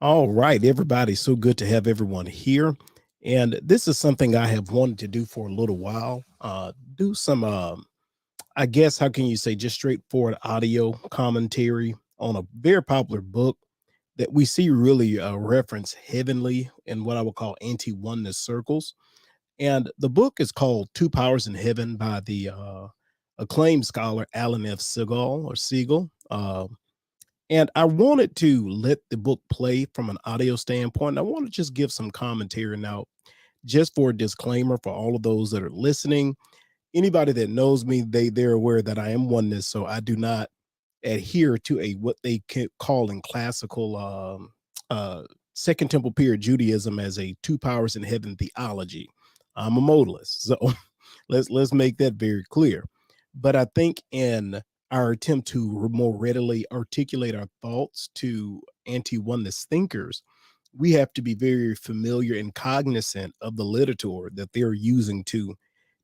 All right, everybody. So good to have everyone here. And this is something I have wanted to do for a little while. Do some, I guess, how can you say, just straightforward audio commentary on a very popular book that we see really reference heavenly in what I would call anti-oneness circles. And the book is called Two Powers in Heaven by the acclaimed scholar Alan F. Siegel. And I wanted to let the book play from an audio standpoint. I want to just give some commentary now, just for a disclaimer for all of those that are listening. Anybody that knows me, they're aware that I am oneness, so I do not adhere to a what they call in classical Second Temple period Judaism as a two powers in heaven theology. I'm a modalist, so let's make that very clear. But I think in our attempt to more readily articulate our thoughts to anti-oneness thinkers, we have to be very familiar and cognizant of the literature that they're using to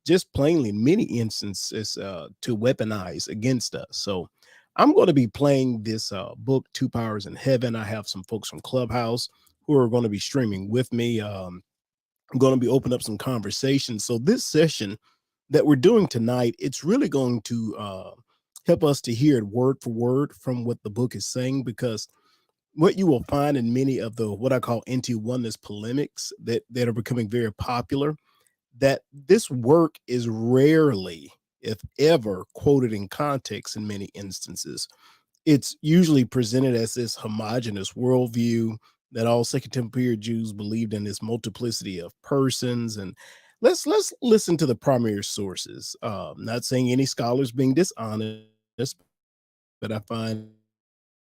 just plainly in many instances to weaponize against us. So I'm going to be playing this book, Two Powers in Heaven. I have some folks from Clubhouse who are going to be streaming with me. I'm going to be opening up some conversations. So this session that we're doing tonight, it's really going to help us to hear it word for word from what the book is saying, because what you will find in many of the what I call anti-oneness polemics that are becoming very popular, that this work is rarely, if ever, quoted in context in many instances. It's usually presented as this homogenous worldview that all Second Temple period Jews believed in, this multiplicity of persons. And let's listen to the primary sources. Not saying any scholars being dishonest, but I find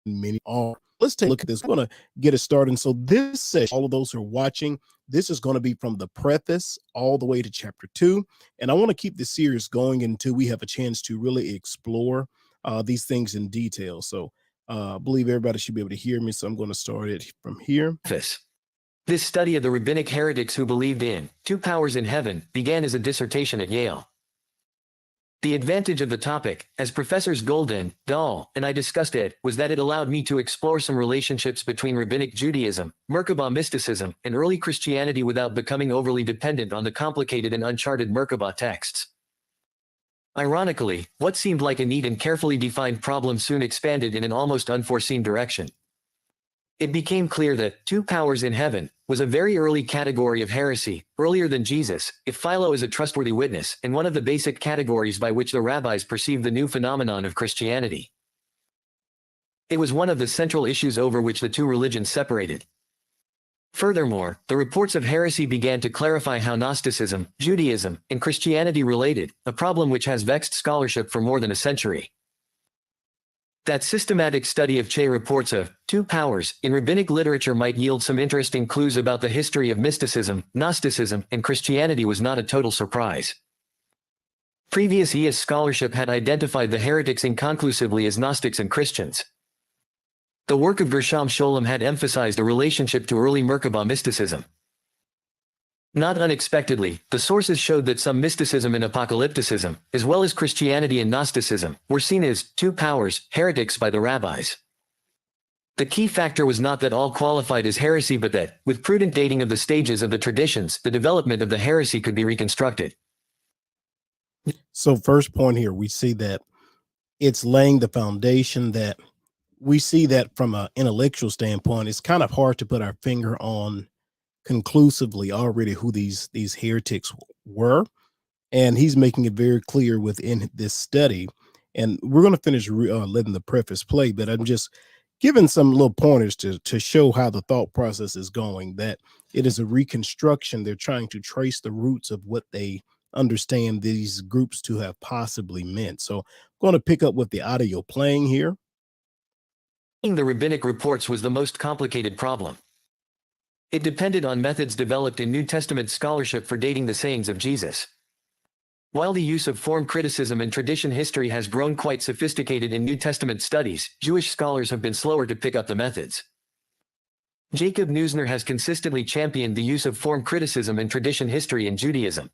many are. Let's take a look at this. I'm going to get it started. And so this session, all of those who are watching, this is going to be from the preface all the way to chapter 2. And I want to keep this series going until we have a chance to really explore these things in detail. So I believe everybody should be able to hear me. So I'm going to start it from here. This study of the rabbinic heretics who believed in two powers in heaven began as a dissertation at Yale. The advantage of the topic, as Professors Golden, Dahl, and I discussed it, was that it allowed me to explore some relationships between rabbinic Judaism, Merkabah mysticism, and early Christianity without becoming overly dependent on the complicated and uncharted Merkabah texts. Ironically, what seemed like a neat and carefully defined problem soon expanded in an almost unforeseen direction. It became clear that two powers in heaven was a very early category of heresy, earlier than Jesus, if Philo is a trustworthy witness, and one of the basic categories by which the rabbis perceived the new phenomenon of Christianity. It was one of the central issues over which the two religions separated. Furthermore, the reports of heresy began to clarify how Gnosticism, Judaism, and Christianity related, a problem which has vexed scholarship for more than a century. That systematic study of Che reports of two powers in rabbinic literature might yield some interesting clues about the history of mysticism, Gnosticism, and Christianity was not a total surprise. Previous ES scholarship had identified the heretics inconclusively as Gnostics and Christians. The work of Gershom Scholem had emphasized a relationship to early Merkabah mysticism. Not unexpectedly, the sources showed that some mysticism and apocalypticism, as well as Christianity and Gnosticism, were seen as two powers, heretics by the rabbis. The key factor was not that all qualified as heresy but that, with prudent dating of the stages of the traditions, the development of the heresy could be reconstructed. So first point here, we see that it's laying the foundation that we see that from an intellectual standpoint, it's kind of hard to put our finger on conclusively already who these heretics were, and he's making it very clear within this study. And we're going to finish letting the preface play, but I'm just giving some little pointers to show how the thought process is going, that it is a reconstruction. They're trying to trace the roots of what they understand these groups to have possibly meant. So I'm going to pick up with the audio playing here. The rabbinic reports was the most complicated problem. It depended on methods developed in New Testament scholarship for dating the sayings of Jesus. While the use of form criticism and tradition history has grown quite sophisticated in New Testament studies, Jewish scholars have been slower to pick up the methods. Jacob Neusner has consistently championed the use of form criticism and tradition history in Judaism.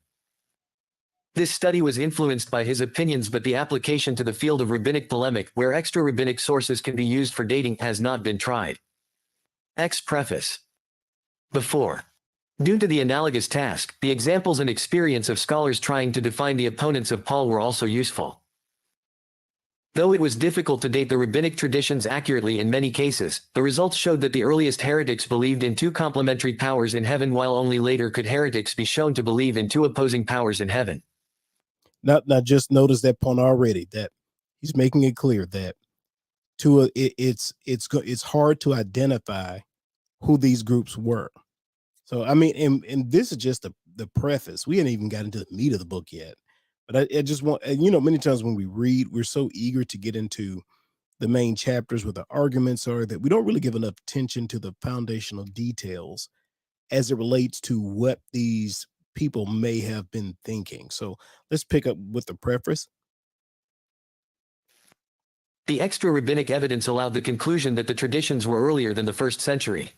This study was influenced by his opinions, but the application to the field of rabbinic polemic, where extra-rabbinic sources can be used for dating, has not been tried. Preface. Before. Due to the analogous task, the examples and experience of scholars trying to define the opponents of Paul were also useful. Though it was difficult to date the rabbinic traditions accurately in many cases, the results showed that the earliest heretics believed in two complementary powers in heaven, while only later could heretics be shown to believe in two opposing powers in heaven. Now just notice that point already, that he's making it clear that it's hard to identify who these groups were. So I mean, and this is just the preface. We haven't even got into the meat of the book yet. But I just want, many times when we read, we're so eager to get into the main chapters where the arguments are, that we don't really give enough attention to the foundational details as it relates to what these people may have been thinking. So let's pick up with the preface. The extra rabbinic evidence allowed the conclusion that the traditions were earlier than the 1st century.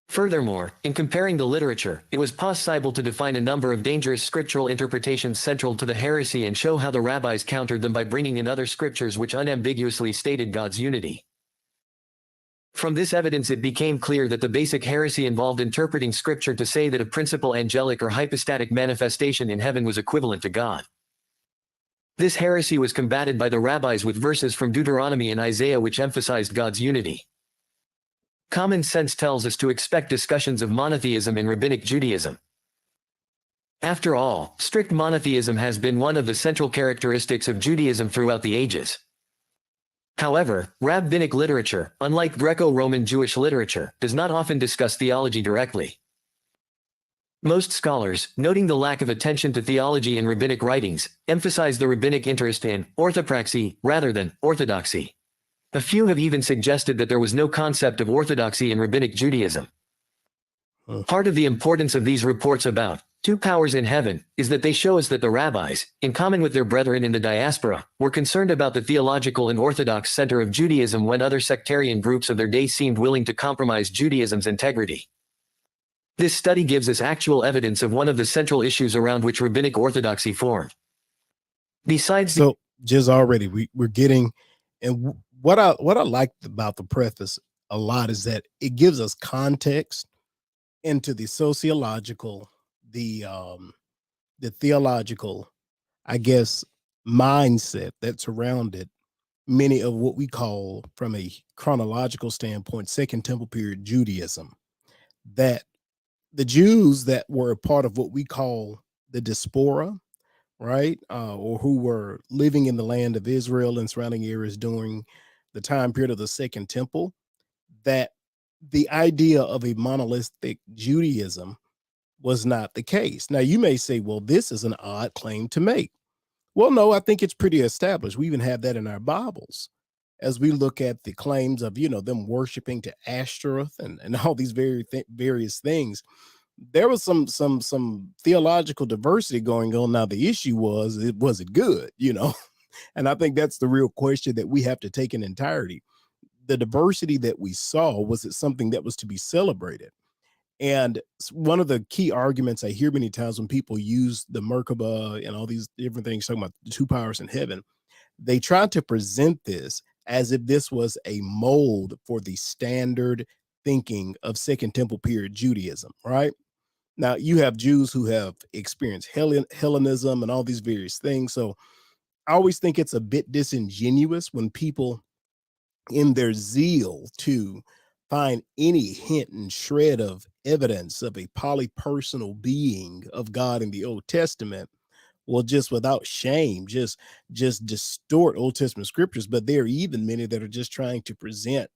Furthermore, in comparing the literature, it was possible to define a number of dangerous scriptural interpretations central to the heresy and show how the rabbis countered them by bringing in other scriptures which unambiguously stated God's unity. From this evidence, it became clear that the basic heresy involved interpreting scripture to say that a principal angelic or hypostatic manifestation in heaven was equivalent to God. This heresy was combated by the rabbis with verses from Deuteronomy and Isaiah which emphasized God's unity. Common sense tells us to expect discussions of monotheism in rabbinic Judaism. After all, strict monotheism has been one of the central characteristics of Judaism throughout the ages. However, rabbinic literature, unlike Greco-Roman Jewish literature, does not often discuss theology directly. Most scholars, noting the lack of attention to theology in rabbinic writings, emphasize the rabbinic interest in orthopraxy rather than orthodoxy. A few have even suggested that there was no concept of orthodoxy in rabbinic Judaism. Part of the importance of these reports about two powers in heaven is that they show us that the rabbis, in common with their brethren in the diaspora, were concerned about the theological and orthodox center of Judaism when other sectarian groups of their day seemed willing to compromise Judaism's integrity. This study gives us actual evidence of one of the central issues around which rabbinic orthodoxy formed. Besides, so just already we're getting, and what I liked about the preface a lot is that it gives us context into the sociological, the theological, I guess, mindset that surrounded many of what we call, from a chronological standpoint, Second Temple period Judaism. That the Jews that were a part of what we call the diaspora, right, or who were living in the land of Israel and surrounding areas during the time period of the Second Temple, that the idea of a monolithic Judaism was not the case. Now, you may say, well, this is an odd claim to make. Well, no, I think it's pretty established. We even have that in our Bibles as we look at the claims of, them worshiping to Ashtoreth and all these various things. There was some theological diversity going on. Now, the issue was it good, and I think that's the real question that we have to take in entirety. The diversity that we saw, was it something that was to be celebrated? And one of the key arguments I hear many times when people use the Merkabah and all these different things talking about the two powers in heaven, they try to present this as if this was a mold for the standard thinking of Second Temple period Judaism, right? Now, you have Jews who have experienced Hellenism and all these various things. So I always think it's a bit disingenuous when people, in their zeal to find any hint and shred of evidence of a polypersonal being of God in the Old Testament, will just without shame just distort Old Testament scriptures. But there are even many that are just trying to present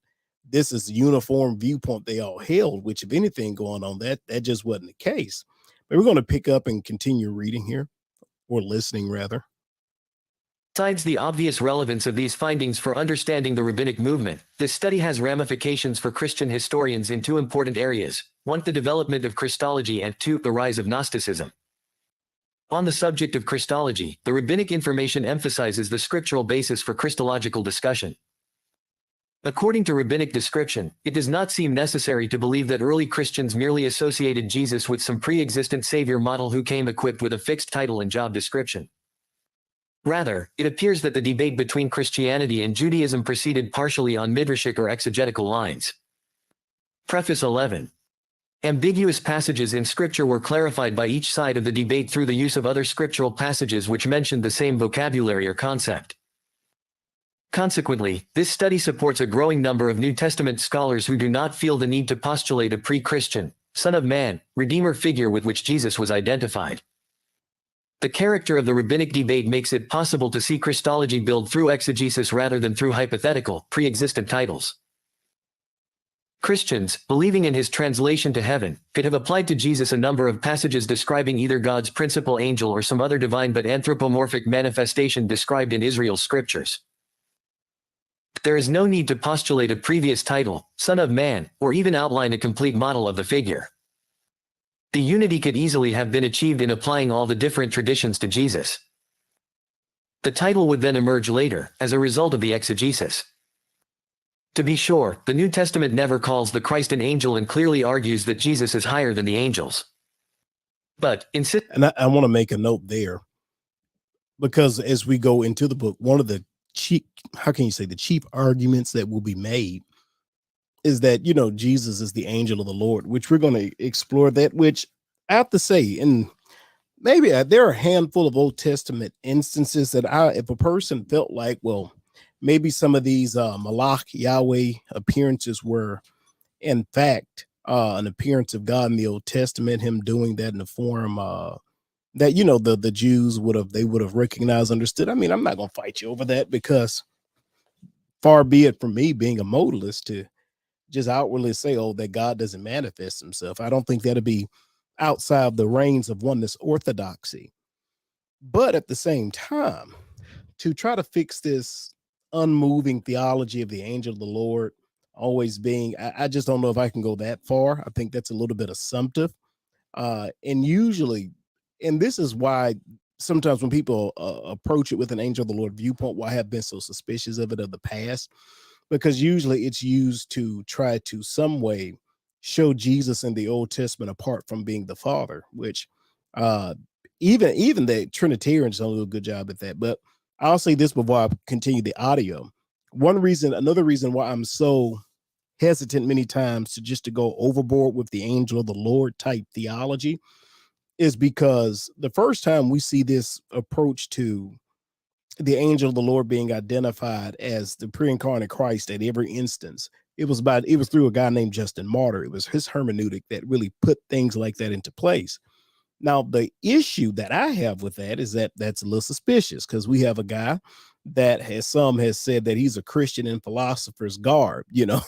this is the uniform viewpoint they all held, which, if anything going on, that just wasn't the case. But we're going to pick up and continue reading here, or listening rather. Besides the obvious relevance of these findings for understanding the rabbinic movement, this study has ramifications for Christian historians in two important areas: 1, the development of Christology, and 2, the rise of Gnosticism. On the subject of Christology, the rabbinic information emphasizes the scriptural basis for Christological discussion. According to rabbinic description, it does not seem necessary to believe that early Christians merely associated Jesus with some pre-existent savior model who came equipped with a fixed title and job description. Rather, it appears that the debate between Christianity and Judaism proceeded partially on midrashic or exegetical lines. Preface 11. Ambiguous passages in Scripture were clarified by each side of the debate through the use of other scriptural passages which mentioned the same vocabulary or concept. Consequently, this study supports a growing number of New Testament scholars who do not feel the need to postulate a pre-Christian, Son of Man, Redeemer figure with which Jesus was identified. The character of the rabbinic debate makes it possible to see Christology build through exegesis rather than through hypothetical, pre-existent titles. Christians, believing in his translation to heaven, could have applied to Jesus a number of passages describing either God's principal angel or some other divine but anthropomorphic manifestation described in Israel's scriptures. There is no need to postulate a previous title, Son of Man, or even outline a complete model of the figure. The unity could easily have been achieved in applying all the different traditions to Jesus. The title would then emerge later, as a result of the exegesis. To be sure, the New Testament never calls the Christ an angel and clearly argues that Jesus is higher than the angels. But, and I want to make a note there, because as we go into the book, one of the chief, how can you say, the chief arguments that will be made is that, you know, Jesus is the angel of the Lord, which we're going to explore that, which I have to say, and maybe there are a handful of Old Testament instances that if a person felt like, well, maybe some of these Malach Yahweh appearances were, in fact, an appearance of God in the Old Testament, him doing that in the form that, you know, the Jews would have recognized, understood. I mean, I'm not going to fight you over that, because far be it from me being a modalist to just outwardly say, oh, that God doesn't manifest himself. I don't think that'll be outside the reigns of oneness orthodoxy. But at the same time, to try to fix this unmoving theology of the angel of the Lord always being, I just don't know if I can go that far. I think that's a little bit assumptive. And usually, and this is why sometimes when people approach it with an angel of the Lord viewpoint, why I have been so suspicious of it of the past, because usually it's used to try to some way show Jesus in the Old Testament apart from being the Father, which uh, even the Trinitarians don't do a good job at that. But I'll say this before I continue the audio. Another reason why I'm so hesitant many times to go overboard with the angel of the Lord type theology is because the first time we see this approach to the angel of the Lord being identified as the pre-incarnate Christ at every instance, it was through a guy named Justin Martyr. It was his hermeneutic that really put things like that into place. Now, the issue that I have with that is that that's a little suspicious, because we have a guy that has said that he's a Christian in philosopher's garb, you know.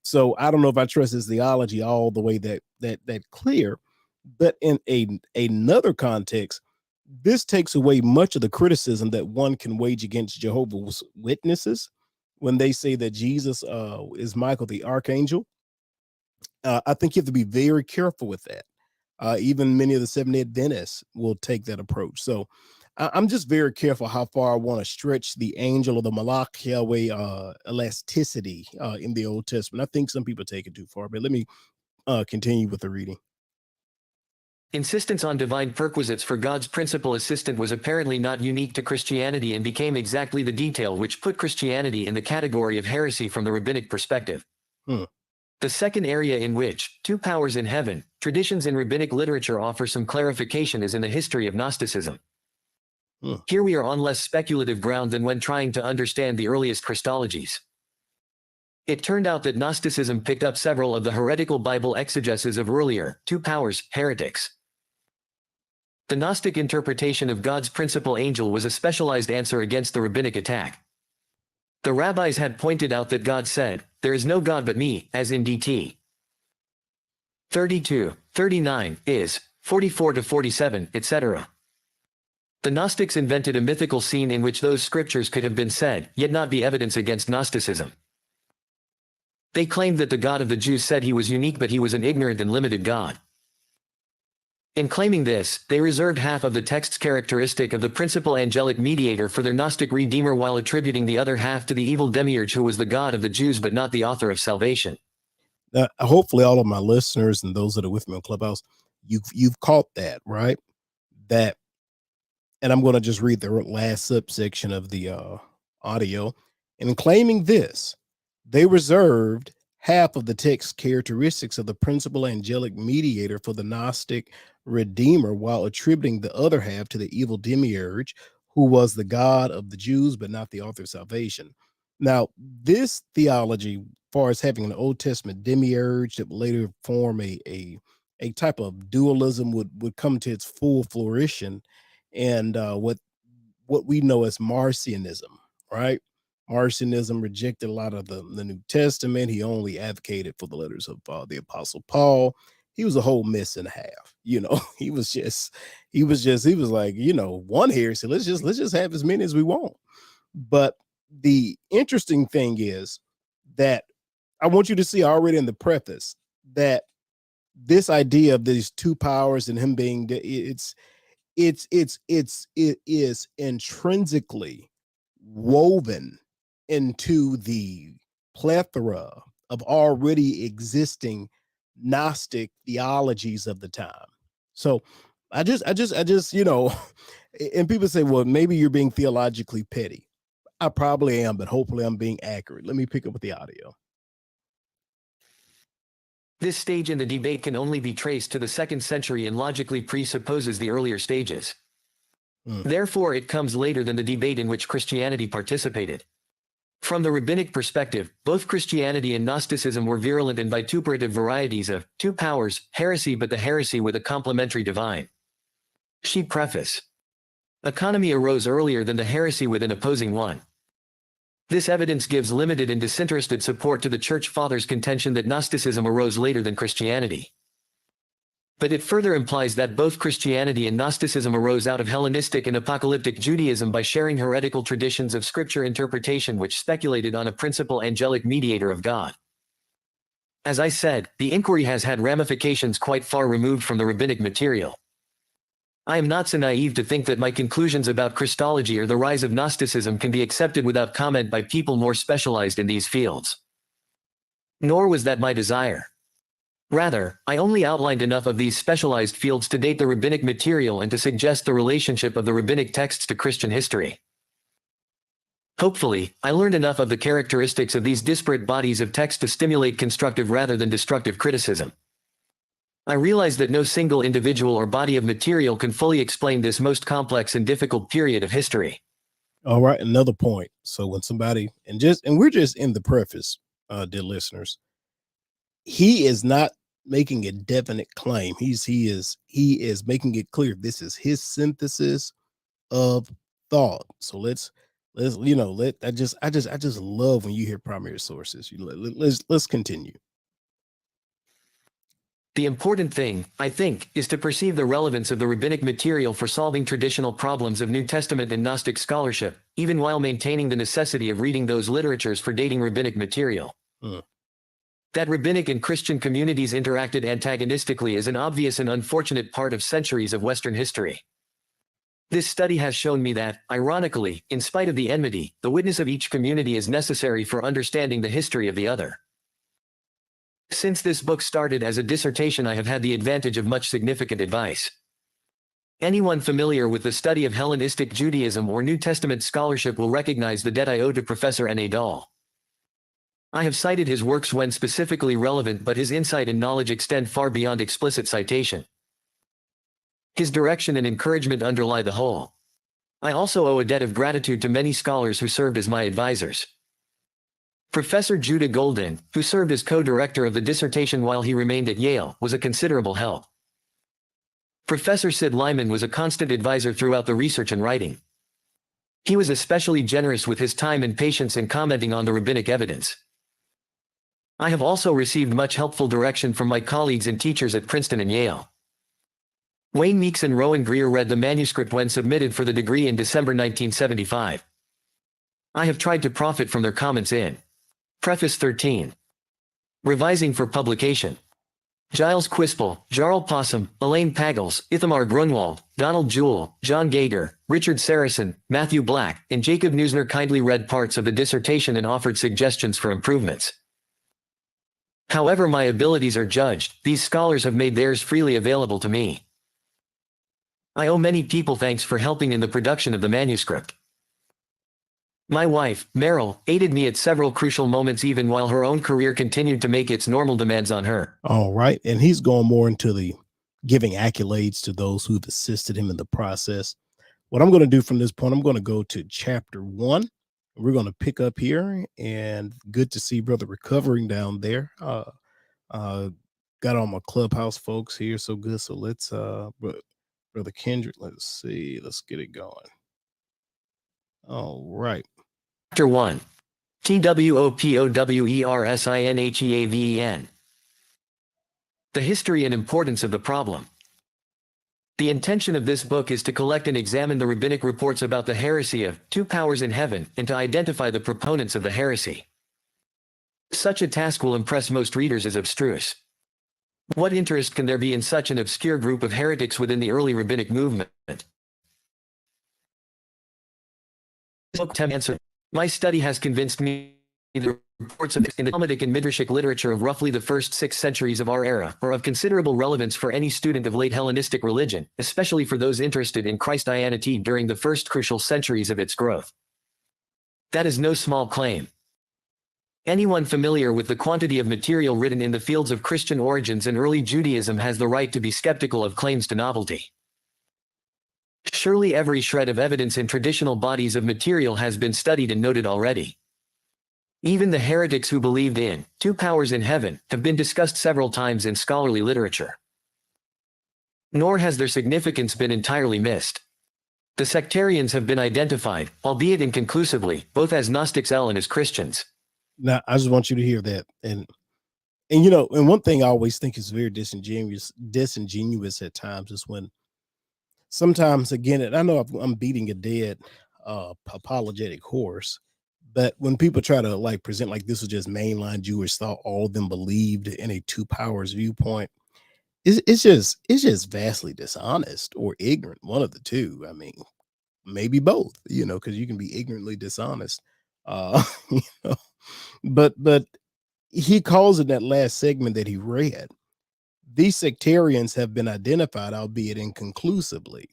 So I don't know if I trust his theology all the way that clear. But in another context, this takes away much of the criticism that one can wage against Jehovah's Witnesses when they say that Jesus is Michael the Archangel. I think you have to be very careful with that. Even many of the Seventh-day Adventists will take that approach. So I'm just very careful how far I want to stretch the angel or the Malach Yahweh elasticity in the Old Testament. I think some people take it too far, but let me continue with the reading. Insistence on divine perquisites for God's principal assistant was apparently not unique to Christianity and became exactly the detail which put Christianity in the category of heresy from the rabbinic perspective. The second area in which, two powers in heaven, traditions in rabbinic literature offer some clarification is in the history of Gnosticism. Here we are on less speculative ground than when trying to understand the earliest Christologies. It turned out that Gnosticism picked up several of the heretical Bible exegeses of earlier, two powers, heretics. The Gnostic interpretation of God's principal angel was a specialized answer against the rabbinic attack. The rabbis had pointed out that God said, "There is no God but me," as in DT 32, 39, is 44 to 47, etc. The Gnostics invented a mythical scene in which those scriptures could have been said, yet not be evidence against Gnosticism. They claimed that the God of the Jews said he was unique, but he was an ignorant and limited God. In claiming this, they reserved half of the text's characteristic of the principal angelic mediator for their Gnostic redeemer while attributing the other half to the evil demiurge who was the God of the Jews but not the author of salvation. Hopefully all of my listeners and those that are with me on Clubhouse, you've caught that, right? That, and I'm going to just read the last subsection of the audio. In claiming this, they reserved half of the text characteristics of the principal angelic mediator for the Gnostic Redeemer, while attributing the other half to the evil demiurge, who was the God of the Jews, but not the author of salvation. Now, this theology, as far as having an Old Testament demiurge that would later form a type of dualism, would come to its full flourishing, and what we know as Marcionism, right? Marcionism rejected a lot of the New Testament. He only advocated for the letters of the Apostle Paul. He was a whole mess and a half. He was like, one heresy. Let's just have as many as we want. But the interesting thing is that I want you to see already in the preface that this idea of these two powers and him being it is intrinsically woven into the plethora of already existing Gnostic theologies of the time. So I just, and people say, well, maybe you're being theologically petty. I probably am, but hopefully I'm being accurate. Let me pick up with the audio. This stage in the debate can only be traced to the 2nd century and logically presupposes the earlier stages. Therefore, it comes later than the debate in which Christianity participated. From the rabbinic perspective, both Christianity and Gnosticism were virulent and vituperative varieties of two powers, heresy, but the heresy with a complementary divine. She preface. Economy arose earlier than the heresy with an opposing one. This evidence gives limited and disinterested support to the Church Fathers' contention that Gnosticism arose later than Christianity. But it further implies that both Christianity and Gnosticism arose out of Hellenistic and apocalyptic Judaism by sharing heretical traditions of scripture interpretation which speculated on a principal angelic mediator of God. As I said, the inquiry has had ramifications quite far removed from the rabbinic material. I am not so naive to think that my conclusions about Christology or the rise of Gnosticism can be accepted without comment by people more specialized in these fields. Nor was that my desire. Rather, I only outlined enough of these specialized fields to date the rabbinic material and to suggest the relationship of the rabbinic texts to Christian history. Hopefully, I learned enough of the characteristics of these disparate bodies of text to stimulate constructive rather than destructive criticism. I realize that no single individual or body of material can fully explain this most complex and difficult period of history. All right, another point. So when somebody, and we're just in the preface, dear listeners, he is not making a definite claim. He is making it clear this is his synthesis of thought. So let's I just love when you hear primary sources. Let's continue. The important thing, I think, is to perceive the relevance of the rabbinic material for solving traditional problems of New Testament and Gnostic scholarship, even while maintaining the necessity of reading those literatures for dating rabbinic material. That rabbinic and Christian communities interacted antagonistically is an obvious and unfortunate part of centuries of Western history. This study has shown me that, ironically, in spite of the enmity, the witness of each community is necessary for understanding the history of the other. Since this book started as a dissertation, I have had the advantage of much significant advice. Anyone familiar with the study of Hellenistic Judaism or New Testament scholarship will recognize the debt I owe to Professor N.A. Dahl. I have cited his works when specifically relevant, but his insight and knowledge extend far beyond explicit citation. His direction and encouragement underlie the whole. I also owe a debt of gratitude to many scholars who served as my advisors. Professor Judah Golden, who served as co-director of the dissertation while he remained at Yale, was a considerable help. Professor Sid Lyman was a constant advisor throughout the research and writing. He was especially generous with his time and patience in commenting on the rabbinic evidence. I have also received much helpful direction from my colleagues and teachers at Princeton and Yale. Wayne Meeks and Rowan Greer read the manuscript when submitted for the degree in December 1975. I have tried to profit from their comments in Preface 13. Revising for publication. Giles Quispel, Jarl Possum, Elaine Pagels, Ithamar Grunwald, Donald Jewell, John Gager, Richard Saracen, Matthew Black, and Jacob Neusner kindly read parts of the dissertation and offered suggestions for improvements. However my abilities are judged, these scholars have made theirs freely available to me. I owe many people thanks for helping in the production of the manuscript. My wife, Meryl, aided me at several crucial moments even while her own career continued to make its normal demands on her. All right. And he's going more into the giving accolades to those who've assisted him in the process. What I'm going to do from this point, I'm going to go to chapter 1. We're going to pick up here, and good to see Brother Recovering down there. Got all my Clubhouse folks here, so good. So let's, Brother Kendrick, let's see. Let's get it going. All right. Chapter 1. TWOPOWERSINHEAVEN. The history and importance of the problem. The intention of this book is to collect and examine the rabbinic reports about the heresy of two powers in heaven and to identify the proponents of the heresy. Such a task will impress most readers as abstruse. What interest can there be in such an obscure group of heretics within the early rabbinic movement? My study has convinced me the reports of in the Talmudic and Midrashic literature of roughly the first 6 centuries of our era are of considerable relevance for any student of late Hellenistic religion, especially for those interested in Christianity during the first crucial centuries of its growth. That is no small claim. Anyone familiar with the quantity of material written in the fields of Christian origins and early Judaism has the right to be skeptical of claims to novelty. Surely every shred of evidence in traditional bodies of material has been studied and noted already. Even the heretics who believed in two powers in heaven have been discussed several times in scholarly literature. Nor has their significance been entirely missed. The sectarians have been identified, albeit inconclusively, both as Gnostics and as Christians. Now, I just want you to hear that. And you know, and one thing I always think is very disingenuous at times is when sometimes, again, and I know I'm beating a dead apologetic horse, but when people try to like present like this was just mainline Jewish thought, all of them believed in a two powers viewpoint, it's just vastly dishonest or ignorant, one of the two. I mean, maybe both, you know, because you can be ignorantly dishonest. You know, but he calls in that last segment that he read, these sectarians have been identified, albeit inconclusively,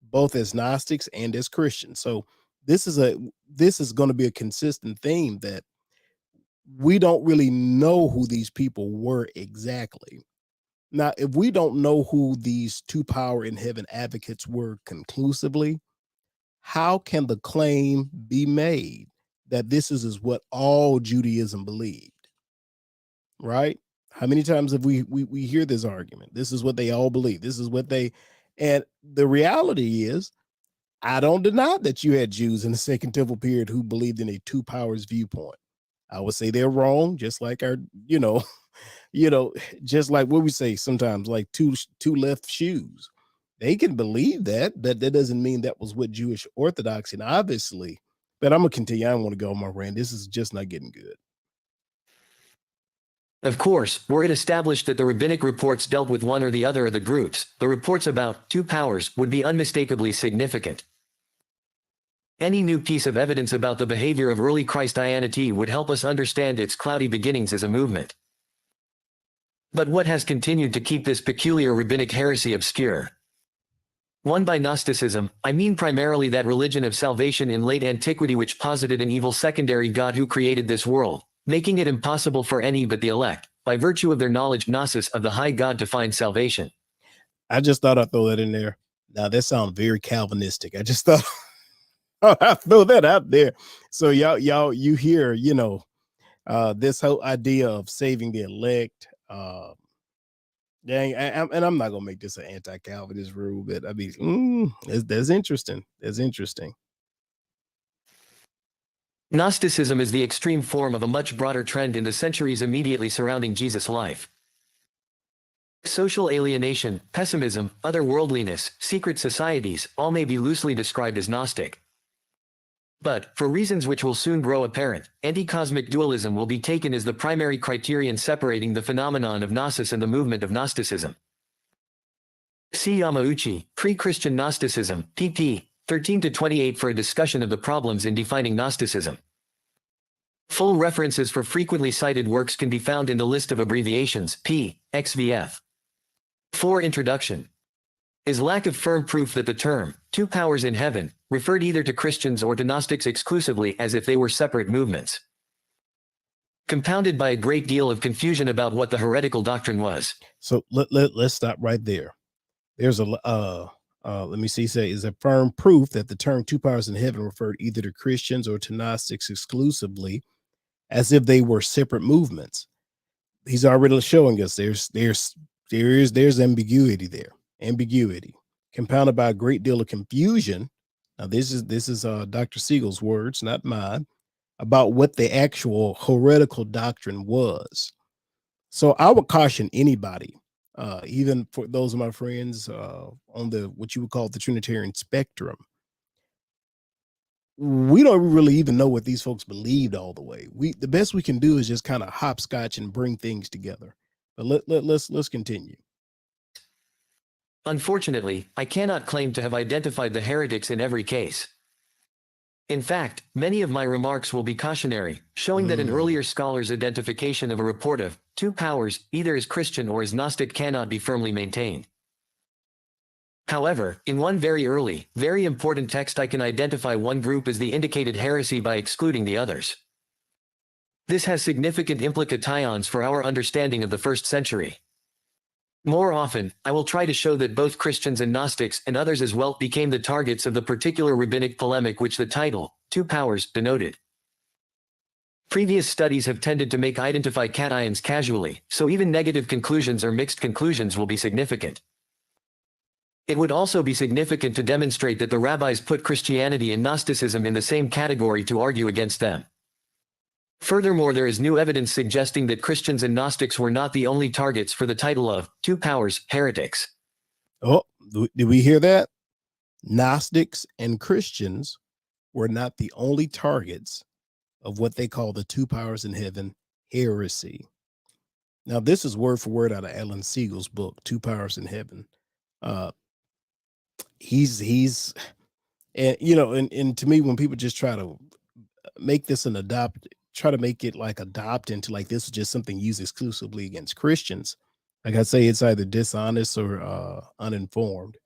both as Gnostics and as Christians. So this is going to be a consistent theme that we don't really know who these people were exactly. Now, if we don't know who these two power in heaven advocates were conclusively, how can the claim be made that this is what all Judaism believed? Right? How many times have we hear this argument? This is what they all believe. This is what they, and the reality is, I don't deny that you had Jews in the Second Temple period who believed in a two powers viewpoint. I would say they're wrong, just like our, you know, just like what we say sometimes, like two left shoes. They can believe that, but that doesn't mean that was what Jewish orthodoxy. And obviously, but I'm gonna continue. I don't want to go on my rant. This is just not getting good. Of course, were it established that the rabbinic reports dealt with one or the other of the groups, the reports about two powers would be unmistakably significant. Any new piece of evidence about the behavior of early Christianity would help us understand its cloudy beginnings as a movement. But what has continued to keep this peculiar rabbinic heresy obscure? One, by Gnosticism, I mean primarily that religion of salvation in late antiquity which posited an evil secondary God who created this world, making it impossible for any but the elect, by virtue of their knowledge gnosis of the high God, to find salvation. I just thought I'd throw that in there. Now that sounds very Calvinistic. I just thought I'd throw that out there. So you hear, this whole idea of saving the elect. And I'm not gonna make this an anti-Calvinist rule, but I mean, that's interesting. That's interesting. Gnosticism is the extreme form of a much broader trend in the centuries immediately surrounding Jesus' life. Social alienation, pessimism, otherworldliness, secret societies, all may be loosely described as Gnostic. But, for reasons which will soon grow apparent, anti-cosmic dualism will be taken as the primary criterion separating the phenomenon of Gnosis and the movement of Gnosticism. See Yamauchi, Pre-Christian Gnosticism, pp. 13-28 for a discussion of the problems in defining Gnosticism. Full references for frequently cited works can be found in the list of abbreviations, p. XVF. 4. Introduction. Is lack of firm proof that the term two powers in heaven, referred either to Christians or to Gnostics exclusively as if they were separate movements, compounded by a great deal of confusion about what the heretical doctrine was. So let's stop right there. There's a let me see, say is a firm proof that the term two powers in heaven referred either to Christians or to Gnostics exclusively as if they were separate movements. He's already showing us there's ambiguity there. Ambiguity compounded by a great deal of confusion. Now this is Dr. Siegel's words, not mine, about what the actual heretical doctrine was. So I would caution anybody, even for those of my friends on the what you would call the Trinitarian spectrum. We don't really even know what these folks believed all the way. The best we can do is just kind of hopscotch and bring things together. But let's continue. Unfortunately, I cannot claim to have identified the heretics in every case. In fact, many of my remarks will be cautionary, showing that an earlier scholar's identification of a report of two powers, either as Christian or as Gnostic, cannot be firmly maintained. However, in one very early, very important text I can identify one group as the indicated heresy by excluding the others. This has significant implications for our understanding of the first century. More often, I will try to show that both Christians and Gnostics and others as well became the targets of the particular rabbinic polemic which the title, Two Powers, denoted. Previous studies have tended to make identify cations casually, so even negative conclusions or mixed conclusions will be significant. It would also be significant to demonstrate that the rabbis put Christianity and Gnosticism in the same category to argue against them. Furthermore, there is new evidence suggesting that Christians and Gnostics were not the only targets for the title of two powers heretics. Oh, did we hear that? Gnostics and Christians were not the only targets of what they call the two powers in heaven heresy. Now, this is word for word out of Alan Siegel's book, Two Powers in Heaven. He's and you know, and to me, when people just try to make this try to make it like adopt into like this is just something used exclusively against Christians, like I say, it's either dishonest or uninformed.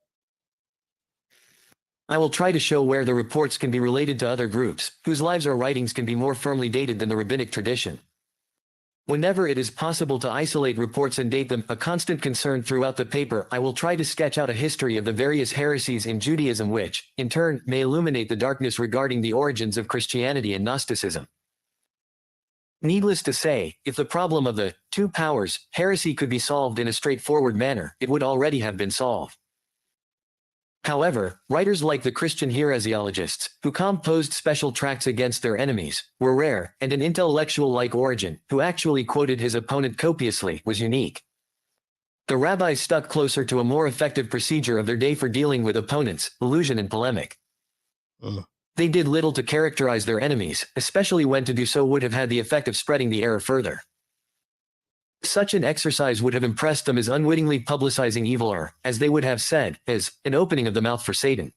I will try to show where the reports can be related to other groups, whose lives or writings can be more firmly dated than the rabbinic tradition. Whenever it is possible to isolate reports and date them, a constant concern throughout the paper, I will try to sketch out a history of the various heresies in Judaism which, in turn, may illuminate the darkness regarding the origins of Christianity and Gnosticism. Needless to say, if the problem of the two powers heresy could be solved in a straightforward manner, it would already have been solved. However, writers like the Christian heresiologists, who composed special tracts against their enemies, were rare, and an intellectual like Origen, who actually quoted his opponent copiously, was unique. The rabbis stuck closer to a more effective procedure of their day for dealing with opponents, illusion and polemic. They did little to characterize their enemies, especially when to do so would have had the effect of spreading the error further. Such an exercise would have impressed them as unwittingly publicizing evil or, as they would have said, as an opening of the mouth for Satan.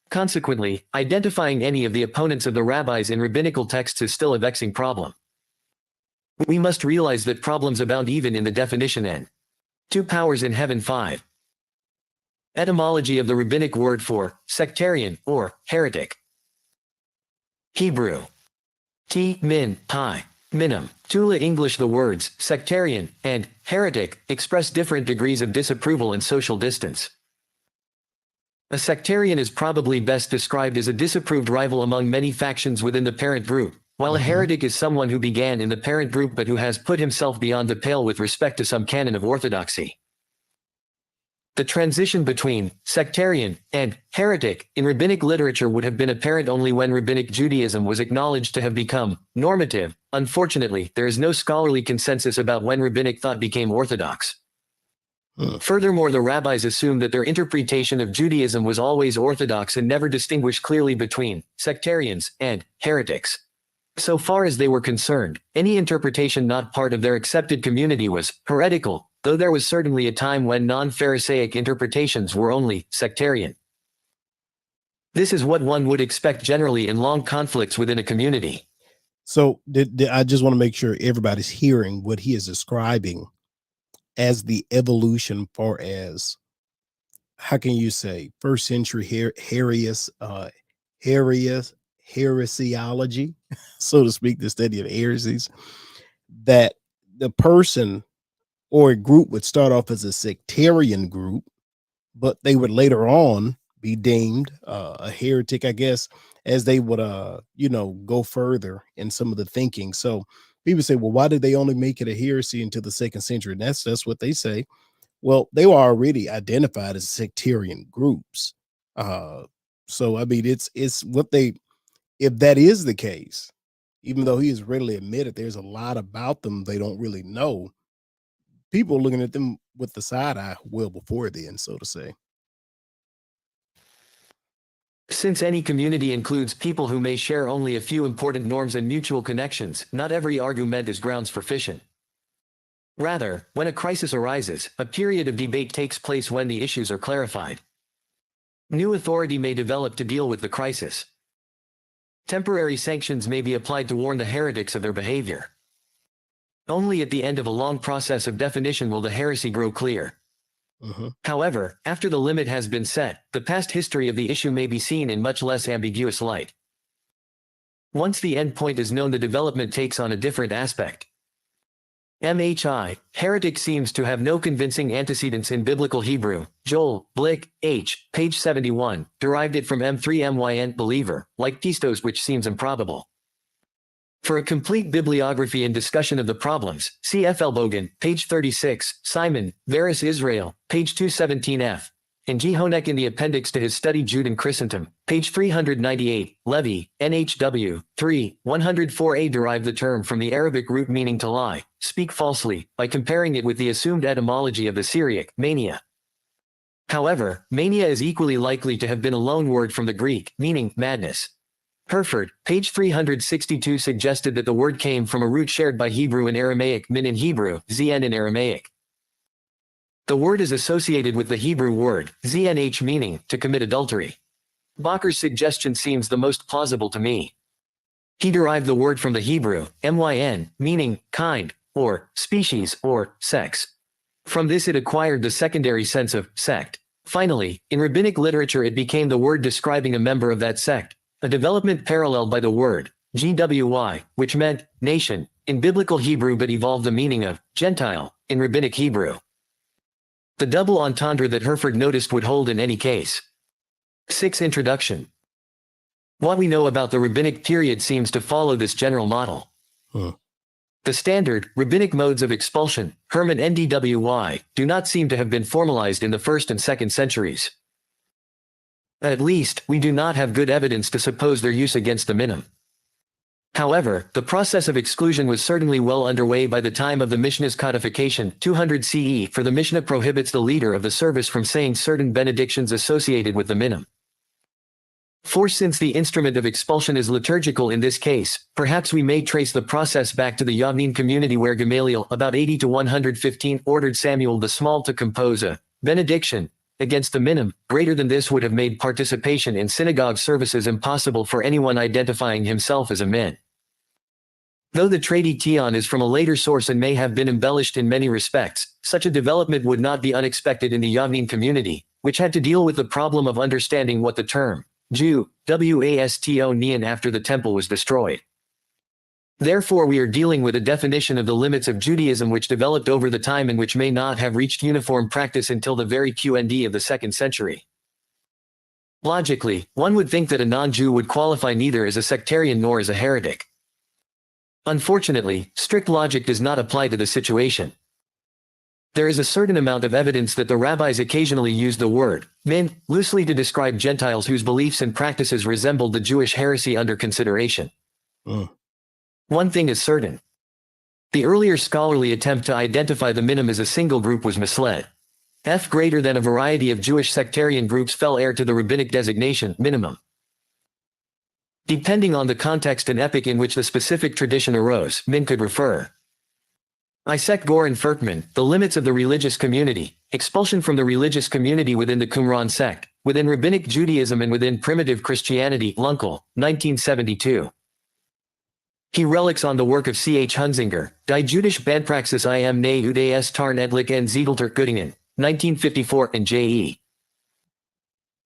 Consequently, identifying any of the opponents of the rabbis in rabbinical texts is still a vexing problem. We must realize that problems abound even in the definition and two powers in heaven 5. Etymology of the rabbinic word for sectarian or heretic. Hebrew. Min, pi. Minim. Tula English. The words sectarian and heretic express different degrees of disapproval and social distance. A sectarian is probably best described as a disapproved rival among many factions within the parent group, while a heretic is someone who began in the parent group but who has put himself beyond the pale with respect to some canon of orthodoxy. The transition between sectarian and heretic in rabbinic literature would have been apparent only when rabbinic Judaism was acknowledged to have become normative. Unfortunately, there is no scholarly consensus about when rabbinic thought became orthodox. Furthermore, the rabbis assumed that their interpretation of Judaism was always orthodox and never distinguished clearly between sectarians and heretics. So far as they were concerned, any interpretation not part of their accepted community was heretical, though there was certainly a time when non-Pharisaic interpretations were only sectarian. This is what one would expect generally in long conflicts within a community. So I just want to make sure everybody's hearing what he is describing as the evolution far as how can you say, first century heresiology, so to speak, the study of heresies, that the person or a group would start off as a sectarian group, but they would later on be deemed a heretic, I guess, as they would go further in some of the thinking. So people say, well, why did they only make it a heresy until the second century? And that's what they say. Well, they were already identified as sectarian groups. So I mean, it's what they, if that is the case, even though he has readily admitted there's a lot about them they don't really know, people are looking at them with the side eye well before then, so to say. Since any community includes people who may share only a few important norms and mutual connections, not every argument is grounds for fission. Rather, when a crisis arises, a period of debate takes place when the issues are clarified. New authority may develop to deal with the crisis. Temporary sanctions may be applied to warn the heretics of their behavior. Only at the end of a long process of definition will the heresy grow clear. However, after the limit has been set, the past history of the issue may be seen in much less ambiguous light. Once the end point is known, the development takes on a different aspect. MHI, heretic seems to have no convincing antecedents in biblical Hebrew. Joel, Blick, H, page 71, derived it from M3MYN, believer, like pistos, which seems improbable. For a complete bibliography and discussion of the problems, see F. Elbogen, page 36, Simon, Varus Israel, page 217f, and G. Honeck in the appendix to his study Jude and Christendom, page 398, Levy, NHW, 3, 104a derived the term from the Arabic root meaning to lie, speak falsely, by comparing it with the assumed etymology of the Syriac, mania. However, mania is equally likely to have been a loan word from the Greek, meaning madness. Herford, page 362 suggested that the word came from a root shared by Hebrew and Aramaic, min in Hebrew, zn in Aramaic. The word is associated with the Hebrew word, znh, meaning, to commit adultery. Bacher's suggestion seems the most plausible to me. He derived the word from the Hebrew, myn, meaning, kind, or, species, or, sex. From this it acquired the secondary sense of, sect. Finally, in rabbinic literature it became the word describing a member of that sect, a development paralleled by the word, gwy, which meant, nation, in biblical Hebrew but evolved the meaning of, Gentile, in rabbinic Hebrew. The double entendre that Herford noticed would hold in any case. 6. Introduction. What we know about the rabbinic period seems to follow this general model. The standard, rabbinic modes of expulsion, Herman ndwy, do not seem to have been formalized in the 1st and 2nd centuries. At least, we do not have good evidence to suppose their use against the minim. However, the process of exclusion was certainly well underway by the time of the Mishnah's codification, 200 CE, for the Mishnah prohibits the leader of the service from saying certain benedictions associated with the minim. For since the instrument of expulsion is liturgical in this case, perhaps we may trace the process back to the Yavneen community where Gamaliel, about 80 to 115, ordered Samuel the Small to compose a benediction against the minim. Greater than this would have made participation in synagogue services impossible for anyone identifying himself as a min. Though the tradition is from a later source and may have been embellished in many respects, such a development would not be unexpected in the Yavneen community, which had to deal with the problem of understanding what the term Jew, wasto neon after the temple was destroyed. Therefore we are dealing with a definition of the limits of Judaism which developed over the time and which may not have reached uniform practice until the very QND of the 2nd century. Logically, one would think that a non-Jew would qualify neither as a sectarian nor as a heretic. Unfortunately, strict logic does not apply to the situation. There is a certain amount of evidence that the rabbis occasionally used the word min loosely to describe Gentiles whose beliefs and practices resembled the Jewish heresy under consideration. One thing is certain. The earlier scholarly attempt to identify the minim as a single group was misled. F greater than a variety of Jewish sectarian groups fell heir to the rabbinic designation minimum. Depending on the context and epoch in which the specific tradition arose, min could refer. Isaac Goren Furtman, The Limits of the Religious Community, Expulsion from the Religious Community within the Qumran Sect, Within Rabbinic Judaism and Within Primitive Christianity, Lunkel, 1972. He relics on the work of C. H. Hunzinger, Die Jüdische Bandpraxis im Ne Uds Tarn Edlich en Ziedelter Göttingen, 1954, and J. E.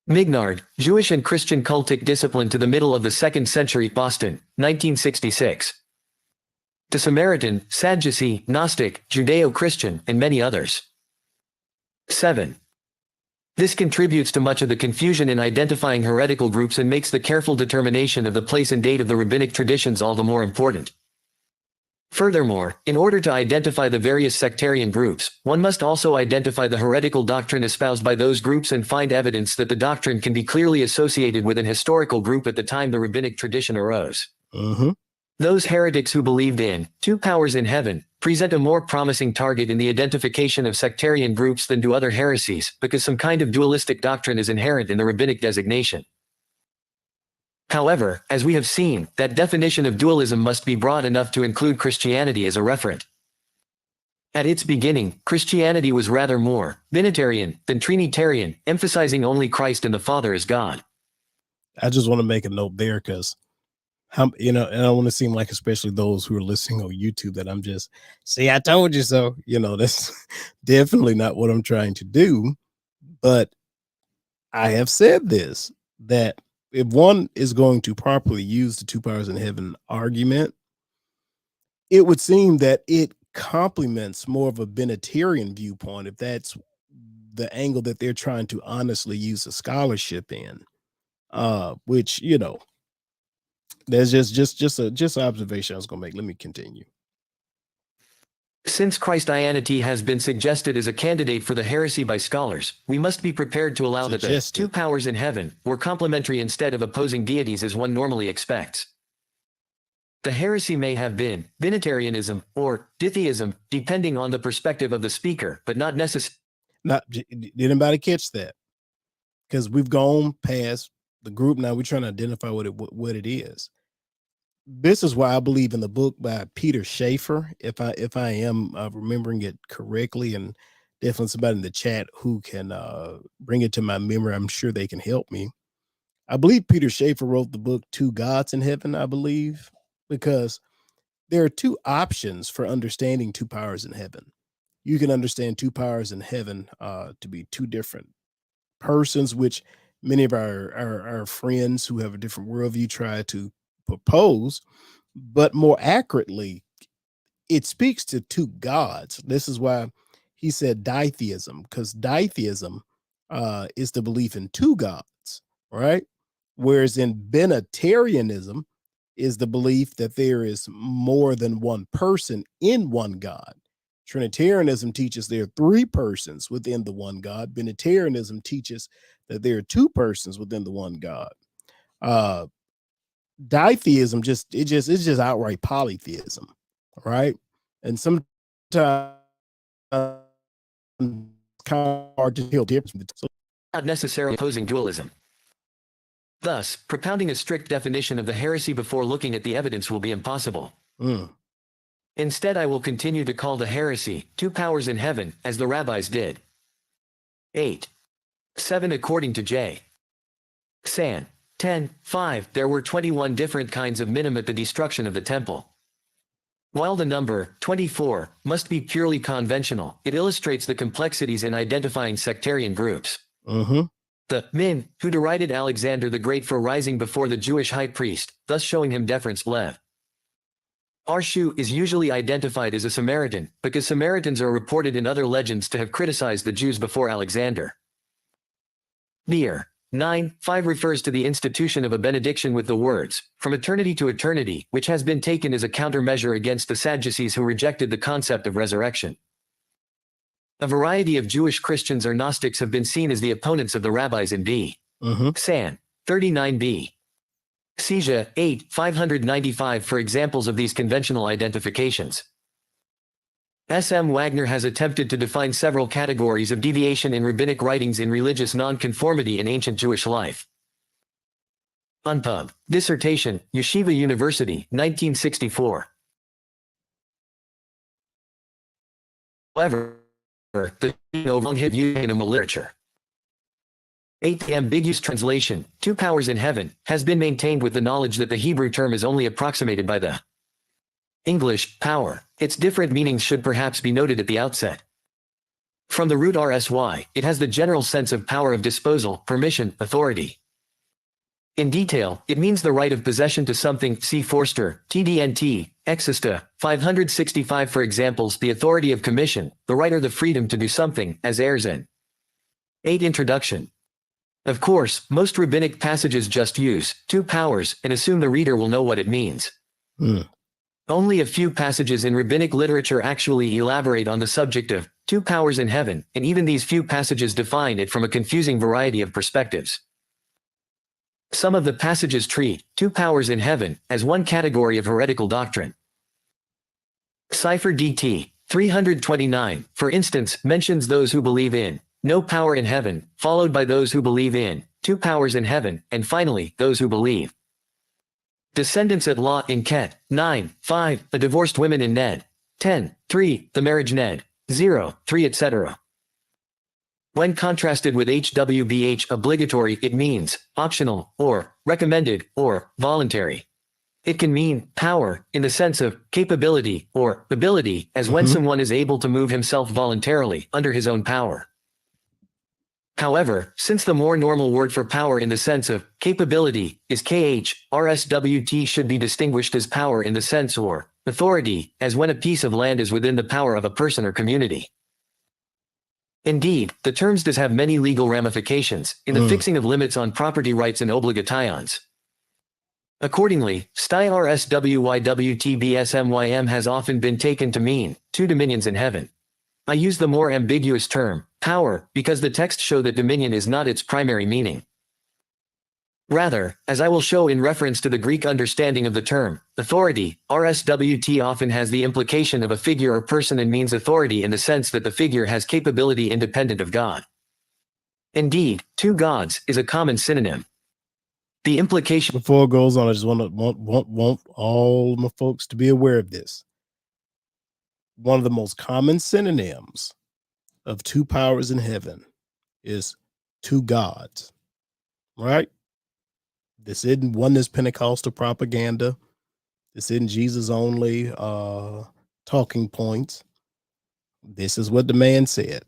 Mignard, Jewish and Christian cultic discipline to the middle of the 2nd century, Boston, 1966. The Samaritan, Sadducee, Gnostic, Judeo-Christian, and many others. 7. This contributes to much of the confusion in identifying heretical groups and makes the careful determination of the place and date of the rabbinic traditions all the more important. Furthermore, in order to identify the various sectarian groups, one must also identify the heretical doctrine espoused by those groups and find evidence that the doctrine can be clearly associated with an historical group at the time the rabbinic tradition arose. Those heretics who believed in two powers in heaven present a more promising target in the identification of sectarian groups than do other heresies, because some kind of dualistic doctrine is inherent in the rabbinic designation. However, as we have seen, that definition of dualism must be broad enough to include Christianity as a referent. At its beginning, Christianity was rather more binitarian than Trinitarian, emphasizing only Christ and the Father as God. I just want to make a note there because, and I don't want to seem like, especially those who are listening on YouTube, that I'm just, see, I told you so. That's definitely not what I'm trying to do. But I have said this, that if one is going to properly use the two powers in heaven argument, it would seem that it complements more of a binitarian viewpoint, if that's the angle that they're trying to honestly use a scholarship in, which, there's just an observation I was going to make. Let me continue. Since Christianity has been suggested as a candidate for the heresy by scholars, we must be prepared to allow that the two powers in heaven were complementary instead of opposing deities as one normally expects. The heresy may have been binitarianism or ditheism, depending on the perspective of the speaker, but not necessarily. Did anybody catch that? Because we've gone past the group. Now we're trying to identify what it is. This is why I believe in the book by Peter Schaefer, if I am remembering it correctly, and definitely somebody in the chat who can bring it to my memory, I'm sure they can help me. I believe Peter Schaefer wrote the book Two Gods in Heaven, I believe, because there are two options for understanding two powers in heaven. You can understand two powers in heaven to be two different persons, which many of our friends who have a different worldview try to propose, but more accurately, it speaks to two gods. This is why he said ditheism, because ditheism is the belief in two gods, right? Whereas in binitarianism is the belief that there is more than one person in one God. Trinitarianism teaches there are three persons within the one God. Binitarianism teaches that there are two persons within the one God. Ditheism it's just outright polytheism, right? And sometimes kind of hard to tell difference. So, not necessarily opposing dualism. Thus, propounding a strict definition of the heresy before looking at the evidence will be impossible. Instead, I will continue to call the heresy two powers in heaven, as the rabbis did. 8. 7. According to J. San. 10:5, there were 21 different kinds of minim at the destruction of the temple. While the number 24 must be purely conventional, it illustrates the complexities in identifying sectarian groups. The min, who derided Alexander the Great for rising before the Jewish high priest, thus showing him deference, Lev. Arshu is usually identified as a Samaritan, because Samaritans are reported in other legends to have criticized the Jews before Alexander. Near. 9:5 refers to the institution of a benediction with the words, from eternity to eternity, which has been taken as a countermeasure against the Sadducees who rejected the concept of resurrection. A variety of Jewish Christians or Gnostics have been seen as the opponents of the rabbis in B. San. 39b. Seja. 8:595 for examples of these conventional identifications. S.M. Wagner has attempted to define several categories of deviation in rabbinic writings in religious nonconformity in ancient Jewish life. Unpub. Dissertation, Yeshiva University, 1964. However, the long view in literature. 8. The ambiguous translation, two powers in heaven, has been maintained with the knowledge that the Hebrew term is only approximated by the English power. Its different meanings should perhaps be noted at the outset. From the root rsy, it has the general sense of power of disposal, permission, authority. In detail, it means the right of possession to something. See Forster, TDNT, Exista, 565 for examples. The authority of commission, the right or the freedom to do something, as heirs in 8. Introduction. Of course, most rabbinic passages just use two powers and assume the reader will know what it means. Only a few passages in rabbinic literature actually elaborate on the subject of two powers in heaven, and even these few passages define it from a confusing variety of perspectives. Some of the passages treat two powers in heaven as one category of heretical doctrine. Cipher DT 329, for instance, mentions those who believe in no power in heaven, followed by those who believe in two powers in heaven, and finally, those who believe. Descendants at law in Ket 9:5, the divorced women in Ned 10:3, the marriage Ned 0:3, etc. When contrasted with HWBH obligatory, it means optional, or recommended, or voluntary. It can mean power, in the sense of capability, or ability, as when someone is able to move himself voluntarily, under his own power. However, since the more normal word for power in the sense of capability is KH, RSWT should be distinguished as power in the sense or authority, as when a piece of land is within the power of a person or community. Indeed, the terms does have many legal ramifications, in the fixing of limits on property rights and obligations. Accordingly, STI RSWYWTBSMYM has often been taken to mean two dominions in heaven. I use the more ambiguous term, power, because the texts show that dominion is not its primary meaning. Rather, as I will show in reference to the Greek understanding of the term authority, RSWT often has the implication of a figure or person and means authority in the sense that the figure has capability independent of God. Indeed, two gods is a common synonym. The implication. Before it goes on, I just want all my folks to be aware of this. One of the most common synonyms of two powers in heaven is two gods, right? This isn't Oneness-Pentecostal propaganda. This isn't Jesus only talking points. This is what the man said.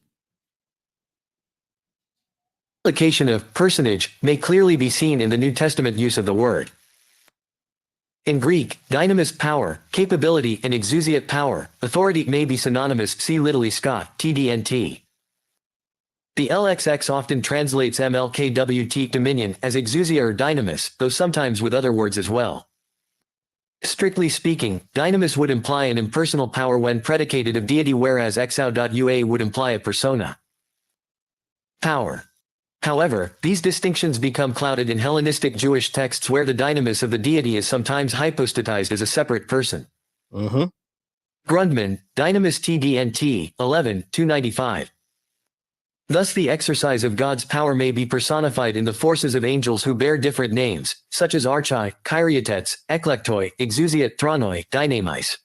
Implication of personage may clearly be seen in the New Testament use of the word. In Greek, dynamis power, capability, and exousiate power, authority may be synonymous. See Lidley Scott, TDNT. The LXX often translates MLKWT dominion as exousia or dynamis, though sometimes with other words as well. Strictly speaking, dynamis would imply an impersonal power when predicated of deity, whereas exou.ua would imply a persona. Power. However, these distinctions become clouded in Hellenistic Jewish texts where the dynamis of the deity is sometimes hypostatized as a separate person. Grundmann, Dynamis TDNT, 11-295. Thus the exercise of God's power may be personified in the forces of angels who bear different names, such as archai, kyriotets, eklektoi, exousiat, thronoi, dynamis.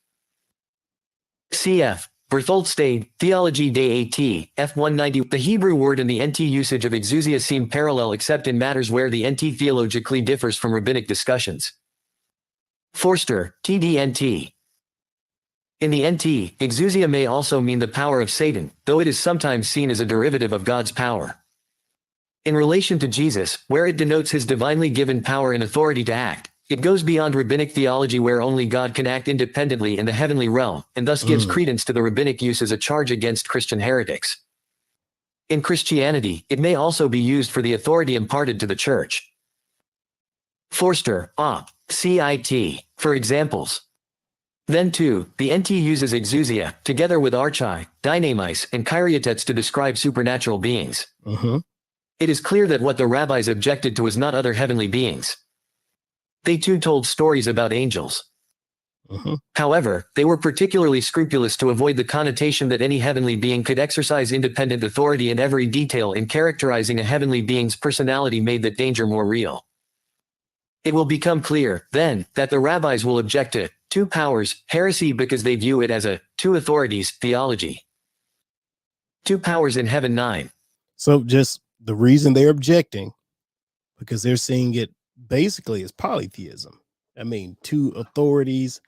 Cf. Berthold Stade, Theology Day AT, F190. The Hebrew word and the NT usage of exousia seem parallel except in matters where the NT theologically differs from rabbinic discussions. Forster, TDNT. In the NT, exousia may also mean the power of Satan, though it is sometimes seen as a derivative of God's power. In relation to Jesus, where it denotes his divinely given power and authority to act, it goes beyond rabbinic theology where only God can act independently in the heavenly realm, and thus gives credence to the rabbinic use as a charge against Christian heretics. In Christianity, it may also be used for the authority imparted to the Church. Forster, Op. CIT, for examples. Then too, the NT uses exousia, together with archai, dynamis, and kyriotets to describe supernatural beings. It is clear that what the rabbis objected to was not other heavenly beings. They too told stories about angels. However, they were particularly scrupulous to avoid the connotation that any heavenly being could exercise independent authority, and every detail in characterizing a heavenly being's personality made that danger more real. It will become clear, then, that the rabbis will object to two powers heresy because they view it as a two authorities theology. Two powers in heaven 9. So just the reason they're objecting, because they're seeing it basically as polytheism. I mean, two authorities.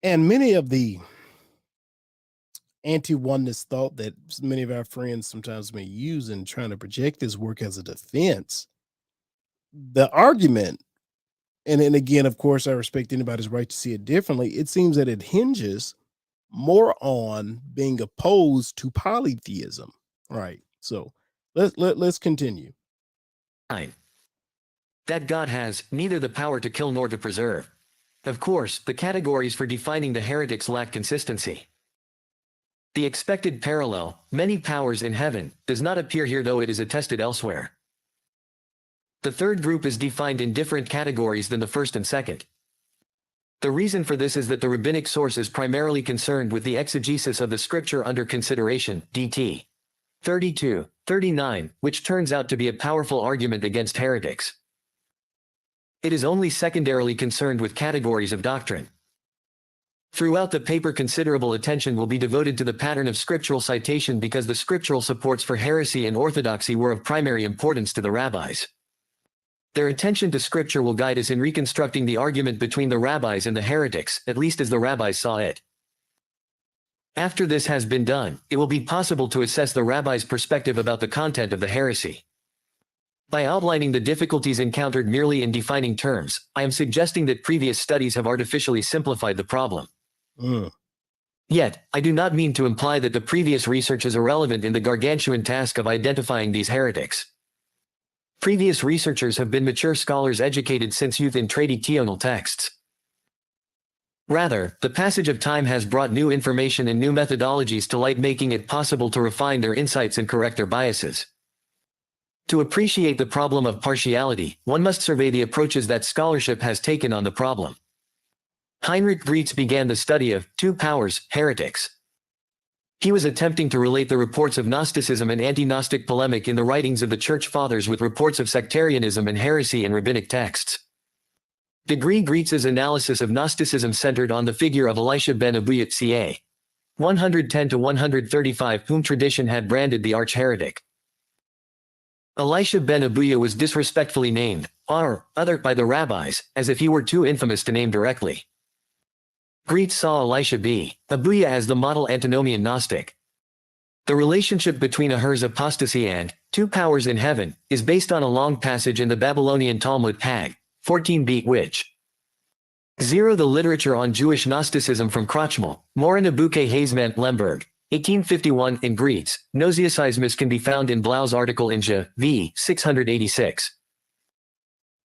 And many of the anti-oneness thought that many of our friends sometimes may use in trying to project this work as a defense. The argument, and again, of course, I respect anybody's right to see it differently. It seems that it hinges more on being opposed to polytheism, right? So let's continue. 9. That God has neither the power to kill nor to preserve. Of course, the categories for defining the heretics lack consistency. The expected parallel, many powers in heaven, does not appear here, though it is attested elsewhere. The third group is defined in different categories than the first and second. The reason for this is that the rabbinic source is primarily concerned with the exegesis of the scripture under consideration, DT 32-39, which turns out to be a powerful argument against heretics. It is only secondarily concerned with categories of doctrine. Throughout the paper, considerable attention will be devoted to the pattern of scriptural citation because the scriptural supports for heresy and orthodoxy were of primary importance to the rabbis. Their attention to scripture will guide us in reconstructing the argument between the rabbis and the heretics, at least as the rabbis saw it. After this has been done, it will be possible to assess the rabbis' perspective about the content of the heresy. By outlining the difficulties encountered merely in defining terms, I am suggesting that previous studies have artificially simplified the problem. Yet, I do not mean to imply that the previous research is irrelevant in the gargantuan task of identifying these heretics. Previous researchers have been mature scholars educated since youth in traditional texts. Rather, the passage of time has brought new information and new methodologies to light, making it possible to refine their insights and correct their biases. To appreciate the problem of partiality, one must survey the approaches that scholarship has taken on the problem. Heinrich Gretz began the study of two powers, heretics. He was attempting to relate the reports of Gnosticism and anti-Gnostic polemic in the writings of the Church Fathers with reports of sectarianism and heresy in rabbinic texts. Gretz's analysis of Gnosticism centered on the figure of Elisha ben Abuya ca. 110–135, whom tradition had branded the arch-heretic. Elisha ben Abuya was disrespectfully named other by the rabbis, as if he were too infamous to name directly. Gretz saw Elisha b. Abuya as the model antinomian Gnostic. The relationship between Ahur's apostasy and two powers in heaven is based on a long passage in the Babylonian Talmud Hag 14b, which 0. The literature on Jewish Gnosticism from Krochmal, Morin Abuke Hazement Lemberg, 1851, in Gretz. Gnosticismus can be found in Blau's article in Ja. v. 686.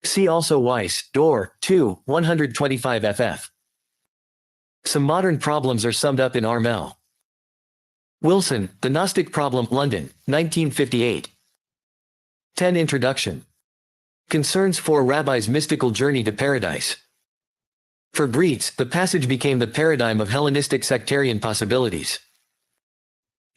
See also Weiss, Dor. 2, 125 ff. Some modern problems are summed up in Armel. Wilson, The Gnostic Problem, London, 1958. 10. Introduction. Concerns four rabbis' mystical journey to paradise. For Gretz, the passage became the paradigm of Hellenistic sectarian possibilities.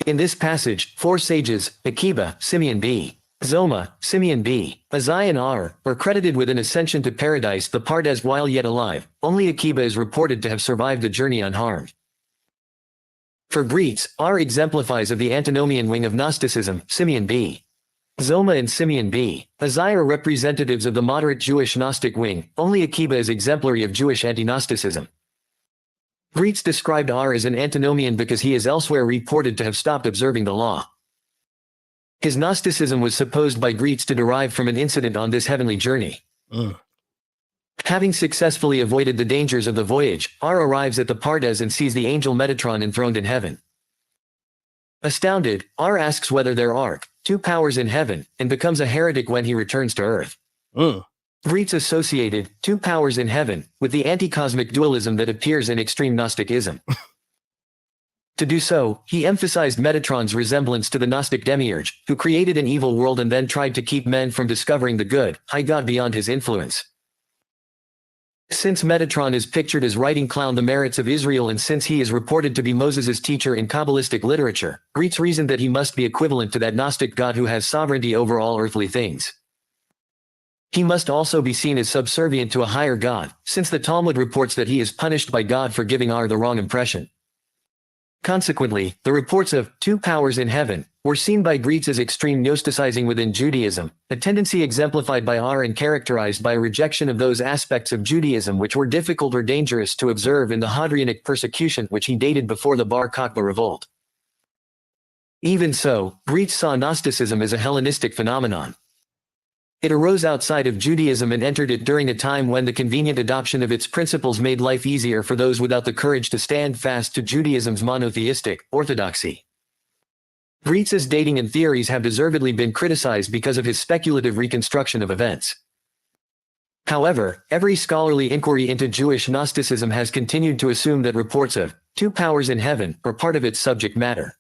In this passage, four sages, Akiba, Simeon b. Zoma, Simeon b. Azai and Ar, are credited with an ascension to paradise, the part as while yet alive. Only Akiba is reported to have survived the journey unharmed. For Gretz, Ar exemplifies of the antinomian wing of Gnosticism, Simeon b. Zoma and Simeon b. Azai are representatives of the moderate Jewish Gnostic wing. Only Akiba is exemplary of Jewish anti-Gnosticism. Gretz described Ar as an antinomian because he is elsewhere reported to have stopped observing the law. His Gnosticism was supposed by Gretz to derive from an incident on this heavenly journey. Having successfully avoided the dangers of the voyage, Ar arrives at the Pardes and sees the angel Metatron enthroned in heaven. Astounded, Ar asks whether there are two powers in heaven, and becomes a heretic when he returns to earth. Gretz associated two powers in heaven with the anti-cosmic dualism that appears in extreme Gnosticism. To do so, he emphasized Metatron's resemblance to the Gnostic demiurge, who created an evil world and then tried to keep men from discovering the good, high God beyond his influence. Since Metatron is pictured as writing clown the merits of Israel, and since he is reported to be Moses' teacher in Kabbalistic literature, Gretz reasoned that he must be equivalent to that Gnostic God who has sovereignty over all earthly things. He must also be seen as subservient to a higher God, since the Talmud reports that he is punished by God for giving Ar the wrong impression. Consequently, the reports of two powers in heaven were seen by Gretz as extreme Gnosticizing within Judaism, a tendency exemplified by Ar and characterized by a rejection of those aspects of Judaism which were difficult or dangerous to observe in the Hadrianic persecution, which he dated before the Bar Kokhba revolt. Even so, Greeks saw Gnosticism as a Hellenistic phenomenon. It arose outside of Judaism and entered it during a time when the convenient adoption of its principles made life easier for those without the courage to stand fast to Judaism's monotheistic orthodoxy. Greets' dating and theories have deservedly been criticized because of his speculative reconstruction of events. However, every scholarly inquiry into Jewish Gnosticism has continued to assume that reports of two powers in heaven are part of its subject matter.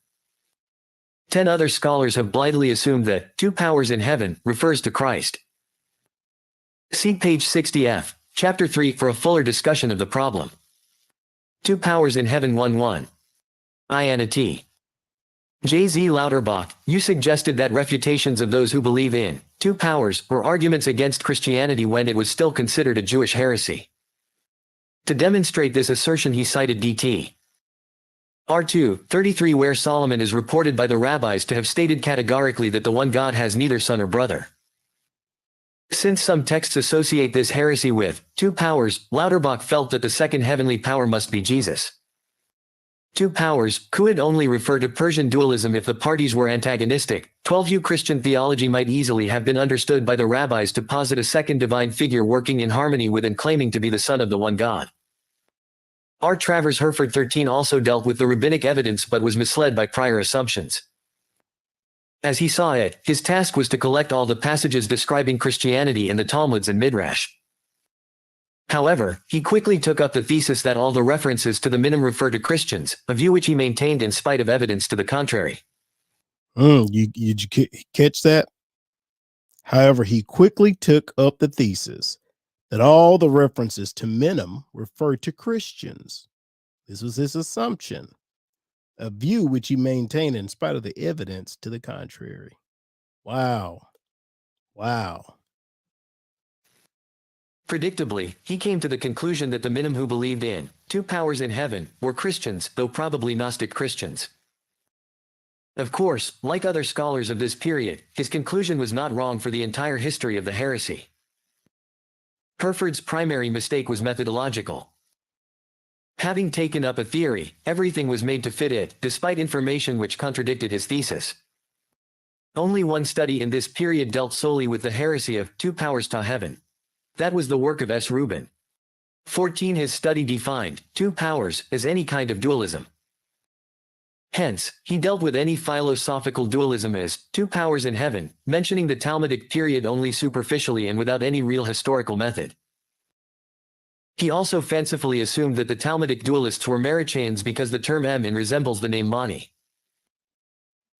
10 other scholars have blithely assumed that two powers in heaven refers to Christ. See page 60f, chapter 3 for a fuller discussion of the problem. Two powers in heaven 1-1. I Unapologetically. J.Z. Lauterbach, you suggested that refutations of those who believe in two powers were arguments against Christianity when it was still considered a Jewish heresy. To demonstrate this assertion he cited D.T. R2:33 where Solomon is reported by the rabbis to have stated categorically that the one God has neither son or brother. Since some texts associate this heresy with two powers, Lauterbach felt that the second heavenly power must be Jesus. Two powers could only refer to Persian dualism if the parties were antagonistic. 12U Christian theology might easily have been understood by the rabbis to posit a second divine figure working in harmony with and claiming to be the son of the one God. R. Travers Herford 13 also dealt with the rabbinic evidence but was misled by prior assumptions. As he saw it, his task was to collect all the passages describing Christianity in the Talmuds and Midrash. However, he quickly took up the thesis that all the references to the minim refer to Christians, a view which he maintained in spite of evidence to the contrary. Did you catch that? However, he quickly took up the thesis that all the references to minim refer to Christians. This was his assumption, a view which he maintained in spite of the evidence to the contrary. Wow. Wow. Predictably, he came to the conclusion that the minim who believed in two powers in heaven were Christians, though probably Gnostic Christians. Of course, like other scholars of this period, his conclusion was not wrong for the entire history of the heresy. Herford's primary mistake was methodological. Having taken up a theory, everything was made to fit it, despite information which contradicted his thesis. Only one study in this period dealt solely with the heresy of two powers to heaven. That was the work of S. Rubin. 14 His study defined two powers as any kind of dualism. Hence, he dealt with any philosophical dualism as two powers in heaven, mentioning the Talmudic period only superficially and without any real historical method. He also fancifully assumed that the Talmudic dualists were Manichaeans because the term M resembles the name Mani.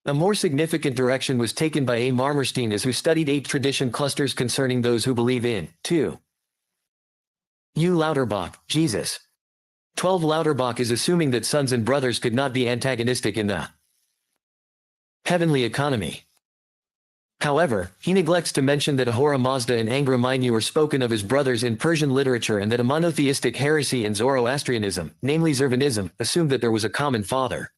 A more significant direction was taken by A. Marmerstein as who studied 8 tradition clusters concerning those who believe in 2. U. Lauterbach, Jesus. 12 Lauterbach is assuming that sons and brothers could not be antagonistic in the heavenly economy. However, he neglects to mention that Ahura Mazda and Angra Mainyu are spoken of as brothers in Persian literature and that a monotheistic heresy in Zoroastrianism, namely Zurvanism, assumed that there was a common father.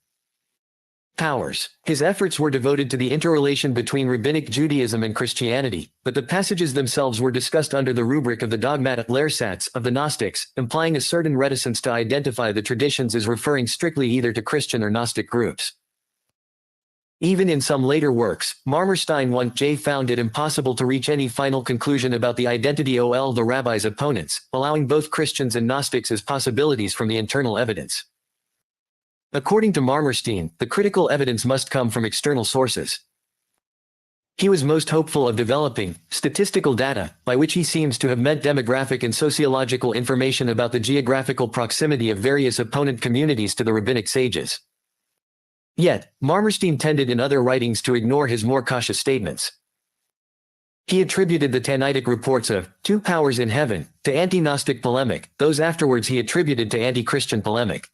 Powers. His efforts were devoted to the interrelation between Rabbinic Judaism and Christianity, but the passages themselves were discussed under the rubric of the dogmatic Lersatz of the Gnostics, implying a certain reticence to identify the traditions as referring strictly either to Christian or Gnostic groups. Even in some later works, Marmerstein 1J found it impossible to reach any final conclusion about the identity of the rabbi's opponents, allowing both Christians and Gnostics as possibilities from the internal evidence. According to Marmerstein, the critical evidence must come from external sources. He was most hopeful of developing statistical data, by which he seems to have meant demographic and sociological information about the geographical proximity of various opponent communities to the rabbinic sages. Yet, Marmerstein tended in other writings to ignore his more cautious statements. He attributed the Tannaitic reports of two powers in heaven to anti-Gnostic polemic, those afterwards he attributed to anti-Christian polemic.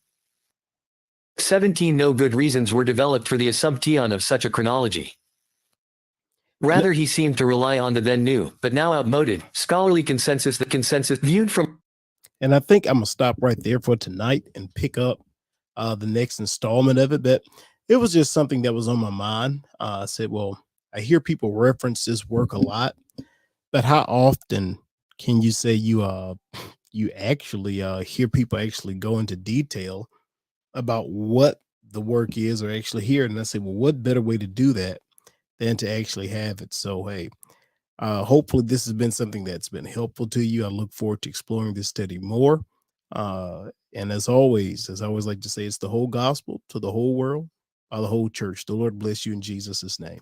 17 no good reasons were developed for the assumption of such a chronology. Rather, he seemed to rely on the then new, but now outmoded, scholarly consensus, the consensus viewed from. And I think I'm going to stop right there for tonight and pick up the next installment of it. But it was just something that was on my mind. I said, well, I hear people reference this work a lot, but how often can you say you actually hear people actually go into detail about what the work is, or actually hear it. And I say, well, what better way to do that than to actually have it? So, hey, hopefully this has been something that's been helpful to you. I look forward to exploring this study more. And as I always like to say, it's the whole gospel to the whole world by the whole church. The Lord bless you in Jesus' name.